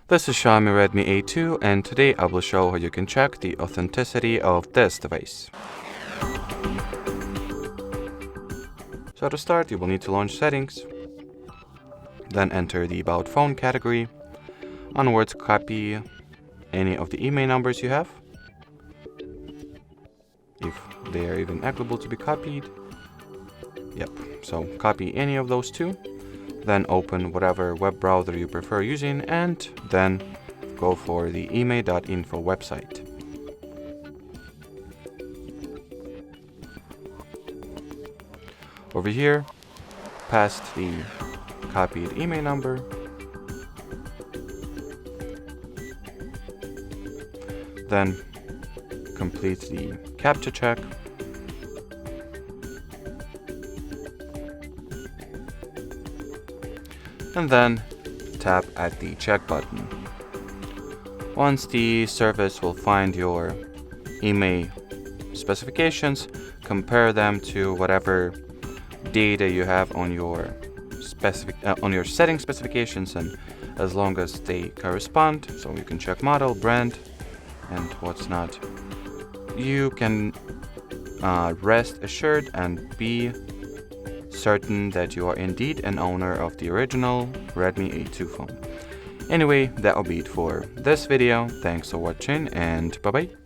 This is Xiaomi Redmi A2 and today I will show how you can check the authenticity of this device. So to start, you will need to launch settings, then enter the About Phone category. Onwards, copy any of the email numbers you have, if they are even eligible to be copied. Yep, so copy any of those two. Then open whatever web browser you prefer using and then go for the email.info website. Over here, paste the copied email number. Then complete the CAPTCHA check. And then tap at the check button. Once the service will find your email specifications, compare them to whatever data you have on your setting specifications, and as long as they correspond, so you can check model, brand, and what's not, you can rest assured and be certain that you are indeed an owner of the original Redmi A2 phone. Anyway, that will be it for this video. Thanks for watching and bye bye.